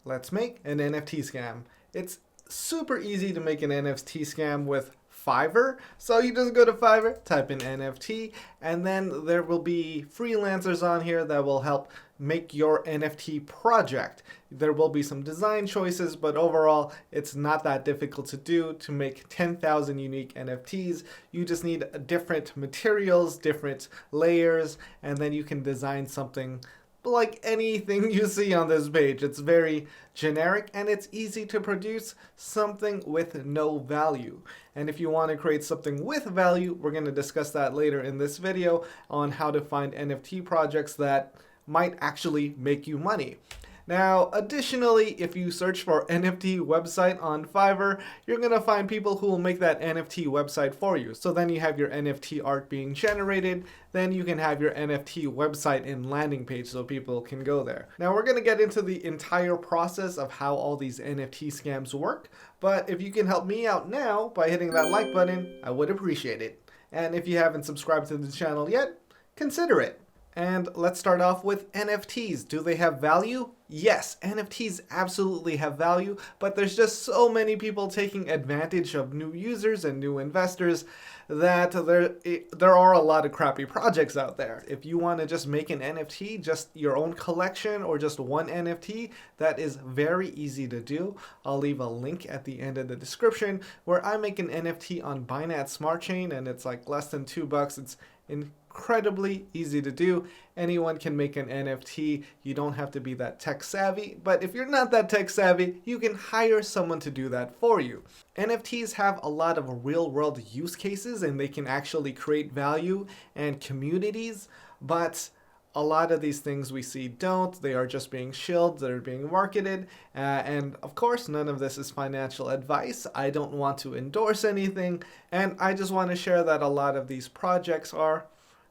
let's make an NFT scam. It's super easy to make an NFT scam with Fiverr. So you just go to Fiverr, type in NFT, and then there will be freelancers on here that will help make your NFT project. There will be some design choices, but overall, it's not that difficult to do to make 10,000 unique NFTs. You just need different materials, different layers, and then you can design something like anything you see on this page. It's very generic and it's easy to produce something with no value. And if you want to create something with value, we're going to discuss that later in this video on how to find NFT projects that might actually make you money. Now, additionally, if you search for NFT website on Fiverr, you're going to find people who will make that NFT website for you. So then you have your NFT art being generated, then you can have your NFT website and landing page so people can go there. Now, we're going to get into the entire process of how all these NFT scams work, but if you can help me out now by hitting that like button, I would appreciate it. And if you haven't subscribed to the channel yet, consider it. And let's start off with NFTs. Do they have value? Yes, NFTs absolutely have value, but there's just so many people taking advantage of new users and new investors that there are a lot of crappy projects out there. If you want to just make an NFT, just your own collection or just one NFT, that is very easy to do. I'll leave a link at the end of the description where I make an NFT on Binance Smart Chain and it's like less than $2. It's incredibly easy to do. Anyone can make an NFT. You don't have to be that tech savvy, but if you're not that tech savvy, you can hire someone to do that for you. NFTs have a lot of real world use cases and they can actually create value and communities, but a lot of these things we see don't. They are just being shilled, they're being marketed, and of course none of this is financial advice. I don't want to endorse anything, and I just want to share that a lot of these projects are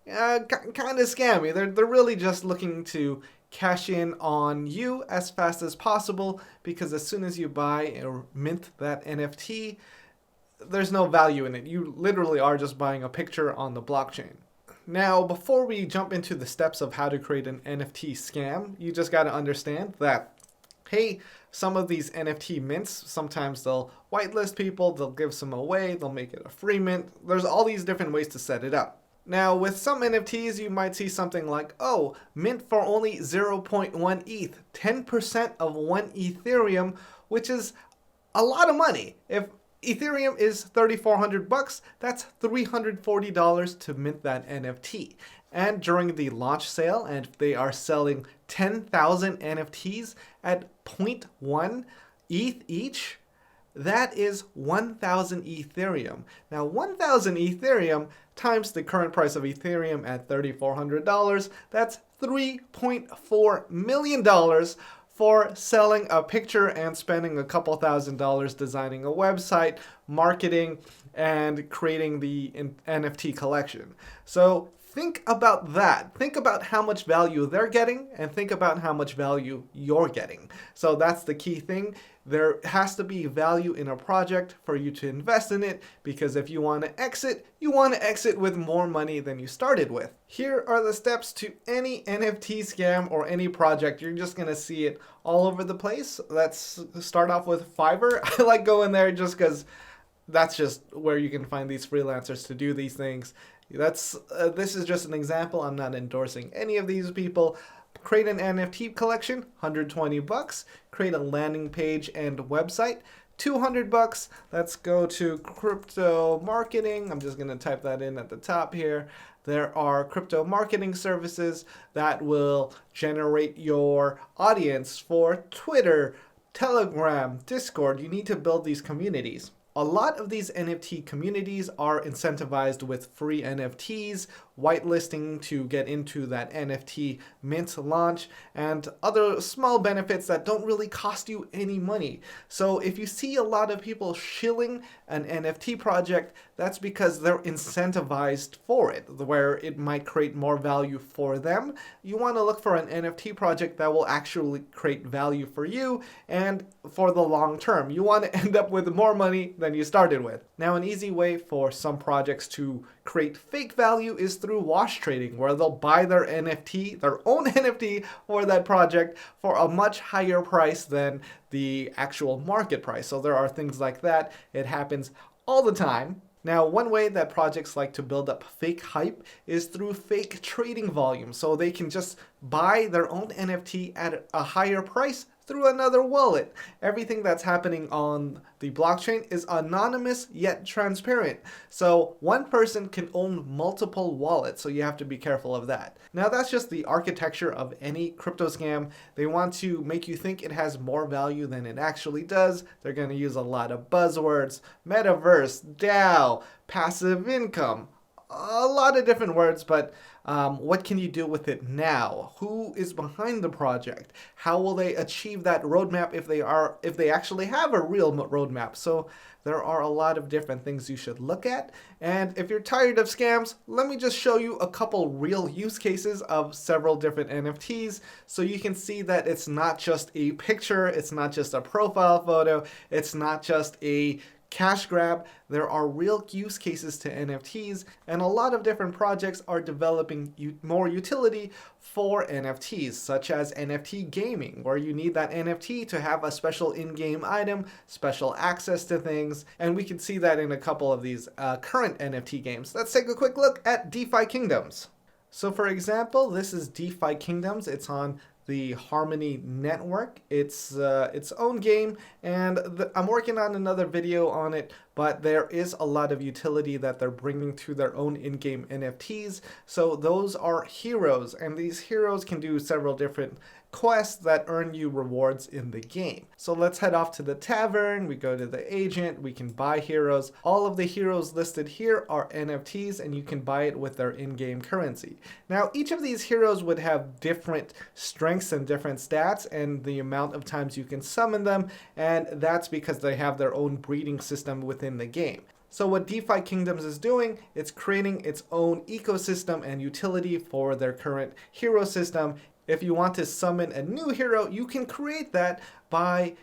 kind of scammy. They're really just looking to cash in on you as fast as possible, because as soon as you buy or mint that NFT, there's no value in it. You literally are just buying a picture on the blockchain. Now, before we jump into the steps of how to create an NFT scam, you just got to understand that, hey, some of these NFT mints, sometimes they'll whitelist people, they'll give some away, they'll make it a free mint. There's all these different ways to set it up. Now, with some NFTs, you might see something like, oh, mint for only 0.1 ETH, 10% of 1 Ethereum, which is a lot of money. If Ethereum is $3,400, that's $340 to mint that NFT. And during the launch sale, and they are selling 10,000 NFTs at 0.1 ETH each, that is 1,000 Ethereum. Now, 1,000 Ethereum times the current price of Ethereum at $3,400, that's $3.4 million for selling a picture and spending a couple $1,000s designing a website, marketing, and creating the NFT collection. So think about that. Think about how much value they're getting and think about how much value you're getting. So that's the key thing. There has to be value in a project for you to invest in it, because if you want to exit, you want to exit with more money than you started with. Here are the steps to any NFT scam or any project. You're just going to see it all over the place. Let's start off with Fiverr. I like going there just because that's just where you can find these freelancers to do these things. This is just an example. I'm not endorsing any of these people. Create an NFT collection, $120. Create a landing page and website, $200. Let's go to crypto marketing. I'm just going to type that in at the top here. There are crypto marketing services that will generate your audience for Twitter, Telegram, Discord. You need to build these communities. A lot of these NFT communities are incentivized with free NFTs, whitelisting to get into that NFT mint launch, and other small benefits that don't really cost you any money. So if you see a lot of people shilling an NFT project, that's because they're incentivized for it, where it might create more value for them. You want to look for an NFT project that will actually create value for you and for the long term. You want to end up with more money than you started with. Now, an easy way for some projects to create fake value is through wash trading, where they'll buy their NFT, their own NFT for that project for a much higher price than the actual market price. So there are things like that. It happens all the time. Now, one way that projects like to build up fake hype is through fake trading volume. So they can just buy their own NFT at a higher price through another wallet. Everything that's happening on the blockchain is anonymous yet transparent. So one person can own multiple wallets, so you have to be careful of that. Now that's just the architecture of any crypto scam. They want to make you think it has more value than it actually does. They're going to use a lot of buzzwords: metaverse, DAO, passive income, a lot of different words, but what can you do with it now? Who is behind the project? How will they achieve that roadmap if they actually have a real roadmap? So there are a lot of different things you should look at. And if you're tired of scams, let me just show you a couple real use cases of several different NFTs so you can see that it's not just a picture, it's not just a profile photo, it's not just a cash grab. There are real use cases to NFTs, and a lot of different projects are developing more utility for NFTs, such as NFT gaming, where you need that NFT to have a special in-game item, special access to things, and we can see that in a couple of these current NFT games. Let's take a quick look at DeFi Kingdoms. So for example, this is DeFi Kingdoms. It's on the Harmony Network. It's its own game, and I'm working on another video on it, but there is a lot of utility that they're bringing to their own in-game NFTs. So those are heroes, and these heroes can do several different quests that earn you rewards in the game. So let's head off to the tavern. We go to the agent. We can buy heroes. All of the heroes listed here are NFTs, and you can buy it with their in-game currency. Now, each of these heroes would have different strengths and different stats and the amount of times you can summon them, and that's because they have their own breeding system within the game. So what DeFi Kingdoms is doing, it's creating its own ecosystem and utility for their current hero system. If you want to summon a new hero, you can create that by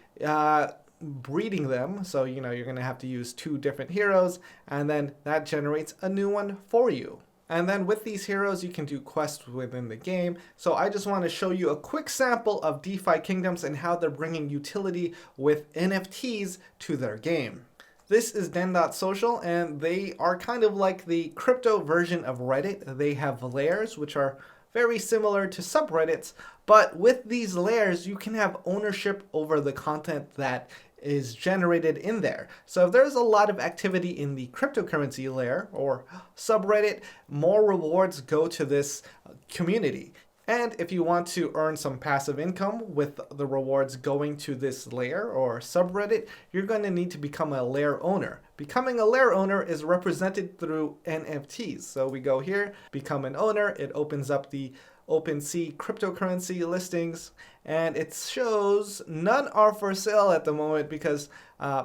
breeding them. So, you're going to have to use 2 different heroes, and then that generates a new one for you. And then with these heroes, you can do quests within the game. So I just want to show you a quick sample of DeFi Kingdoms and how they're bringing utility with NFTs to their game. This is Den.social, and they are kind of like the crypto version of Reddit. They have layers, which are very similar to subreddits, but with these layers, you can have ownership over the content that is generated in there. So if there's a lot of activity in the cryptocurrency layer or subreddit, more rewards go to this community. And if you want to earn some passive income with the rewards going to this layer or subreddit, you're going to need to become a layer owner. Becoming a layer owner is represented through NFTs. So we go here, become an owner. It opens up the OpenSea cryptocurrency listings, and it shows none are for sale at the moment because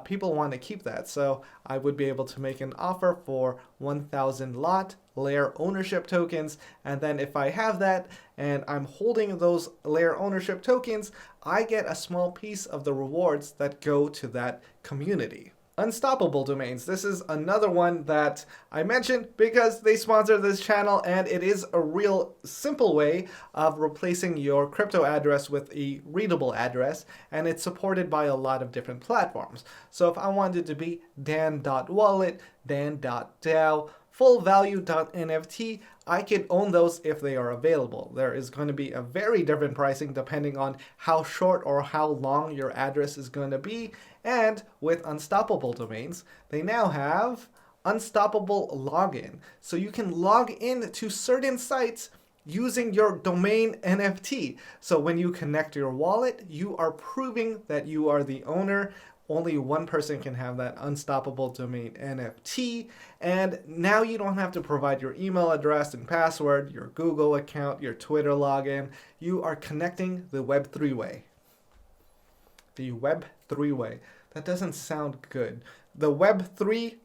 people want to keep that. So I would be able to make an offer for 1,000 lot layer ownership tokens, and then if I have that and I'm holding those layer ownership tokens, I get a small piece of the rewards that go to that community. Unstoppable domains. This is another one that I mentioned because they sponsor this channel, and it is a real simple way of replacing your crypto address with a readable address, and it's supported by a lot of different platforms. So if I wanted to be Dan.wallet, Dan.dao, fullvalue.nft, I can own those if they are available. There is going to be a very different pricing depending on how short or how long your address is going to be. And with Unstoppable domains, they now have unstoppable login. So you can log in to certain sites using your domain NFT. So when you connect your wallet, you are proving that you are the owner. Only one person can have that unstoppable domain NFT. And now you don't have to provide your email address and password, your Google account, your Twitter login. You are connecting the Web3 way. The Web3 way. That doesn't sound good. The Web3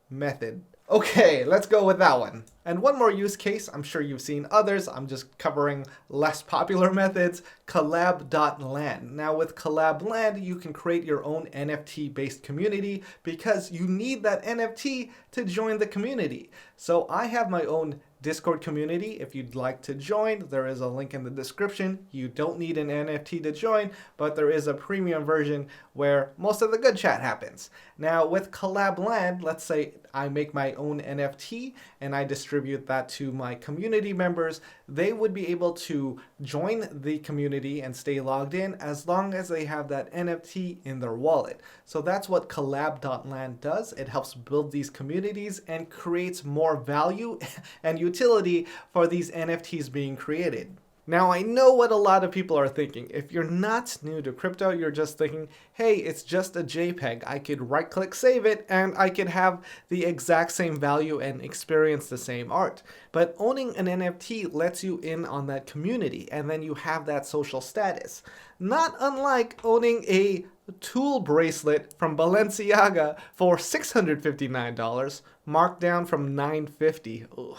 method. Okay, let's go with that one. And one more use case, I'm sure you've seen others, I'm just covering less popular methods, collab.land. Now with collab.land, you can create your own NFT-based community because you need that NFT to join the community. So I have my own Discord community if you'd like to join. There is a link in the description. You don't need an NFT to join, but there is a premium version where most of the good chat happens. Now with Collab Land, let's say I make my own NFT and I distribute that to my community members. They would be able to join the community and stay logged in as long as they have that NFT in their wallet. So that's what collab.land does. It helps build these communities and creates more value and utility for these NFTs being created. Now, I know what a lot of people are thinking. If you're not new to crypto, you're just thinking, hey, it's just a JPEG. I could right-click save it, and I could have the exact same value and experience the same art. But owning an NFT lets you in on that community, and then you have that social status. Not unlike owning a tool bracelet from Balenciaga for $659, marked down from $950. Ugh.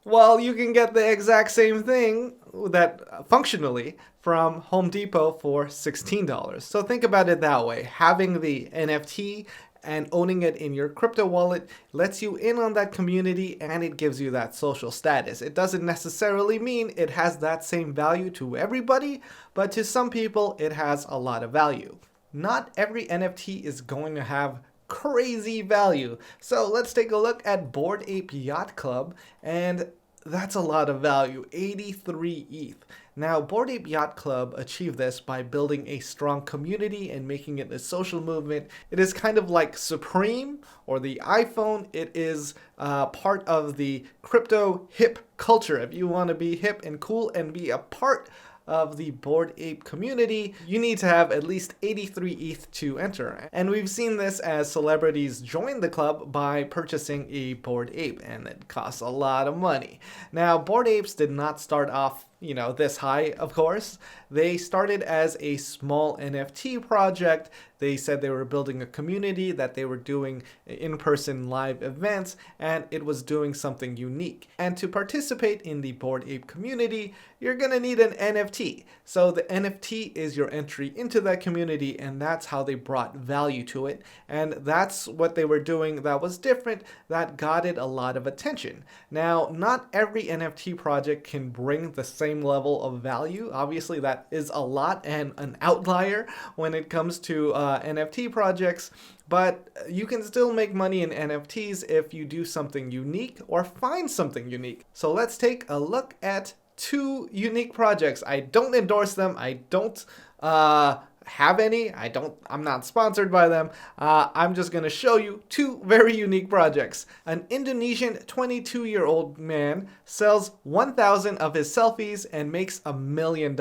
Well, you can get the exact same thing that functionally from Home Depot for $16. So think about it that way. Having the NFT and owning it in your crypto wallet lets you in on that community and it gives you that social status. It doesn't necessarily mean it has that same value to everybody, but to some people it has a lot of value. Not every NFT is going to have crazy value. So let's take a look at Bored Ape Yacht Club, and that's a lot of value, 83 ETH. Now, Bored Ape Yacht Club achieved this by building a strong community and making it a social movement. It is kind of like Supreme or the iPhone. It is part of the crypto hip culture. If you want to be hip and cool and be a part of the Bored Ape community, you need to have at least 83 ETH to enter. And we've seen this as celebrities join the club by purchasing a Bored Ape, and it costs a lot of money. Now, Bored Apes did not start off this high, of course. They started as a small NFT project. They said they were building a community, that they were doing in-person live events, and it was doing something unique. And to participate in the Bored Ape community, you're gonna need an NFT. So the NFT is your entry into that community, and that's how they brought value to it. And that's what they were doing that was different, that got it a lot of attention. Now, not every NFT project can bring the same level of value. Obviously, that is a lot and an outlier when it comes to NFT projects, but you can still make money in NFTs if you do something unique or find something unique. So let's take a look at two unique projects. I don't endorse them. I don't have any. I'm not sponsored by them. I'm just going to show you two very unique projects. An Indonesian 22-year-old man sells 1,000 of his selfies and makes $1 million.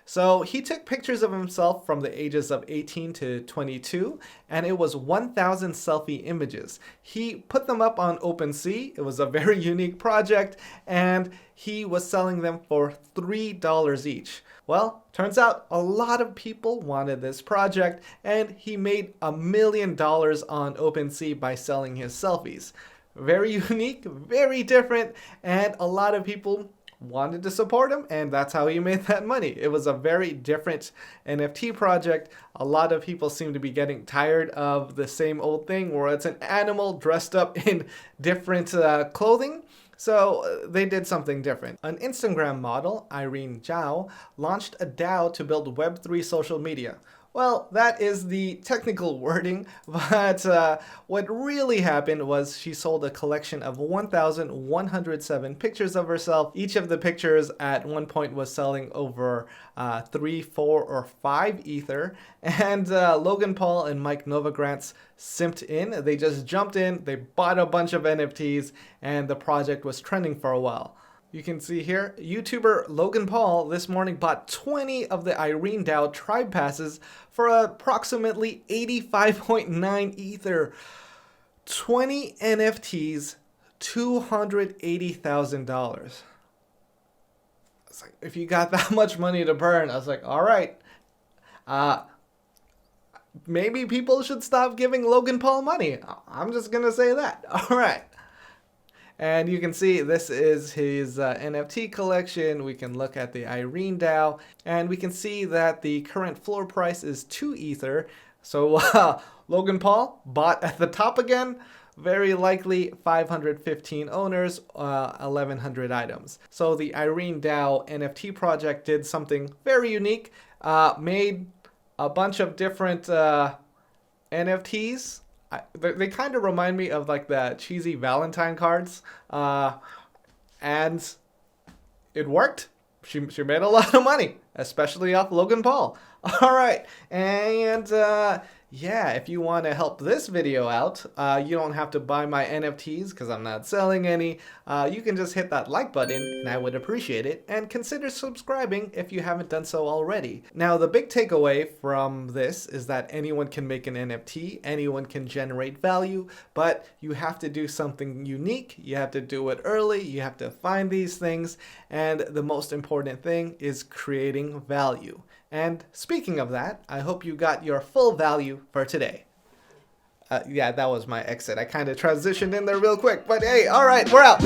So he took pictures of himself from the ages of 18 to 22, and it was 1,000 selfie images. He put them up on OpenSea. It was a very unique project, and he was selling them for $3 each. Well, turns out a lot of people wanted this project, and he made $1 million on OpenSea by selling his selfies. Very unique, very different, and a lot of people wanted to support him, and that's how he made that money. It was a very different NFT project. A lot of people seem to be getting tired of the same old thing where it's an animal dressed up in different clothing. So they did something different. An Instagram model, Irene Zhao, launched a DAO to build Web3 social media. Well, that is the technical wording, but what really happened was she sold a collection of 1,107 pictures of herself. Each of the pictures at one point was selling over 3, 4, or 5 Ether. And Logan Paul and Mike Novogratz simped in. They just jumped in, they bought a bunch of NFTs, and the project was trending for a while. You can see here, YouTuber Logan Paul this morning bought 20 of the Irene DAO tribe passes for approximately 85.9 Ether. 20 NFTs, $280,000. It's like, if you got that much money to burn, I was like, all right. Maybe people should stop giving Logan Paul money. I'm just going to say that. All right. And you can see this is his NFT collection. We can look at the Irene DAO, and we can see that the current floor price is 2 Ether. So Logan Paul bought at the top again. very likely 515 owners, 1100 items. So the Irene DAO NFT project did something very unique, made a bunch of different NFTs. They kind of remind me of like the cheesy Valentine cards, and it worked. She made a lot of money, especially off Logan Paul. All right, and yeah, if you want to help this video out, you don't have to buy my NFTs because I'm not selling any. You can just hit that like button and I would appreciate it, and consider subscribing if you haven't done so already. Now, the big takeaway from this is that anyone can make an NFT, anyone can generate value, but you have to do something unique. You have to do it early. You have to find these things, and the most important thing is creating value. And speaking of that, I hope you got your full value for today. Yeah, that was my exit. I kind of transitioned in there real quick, but hey, all right, we're out.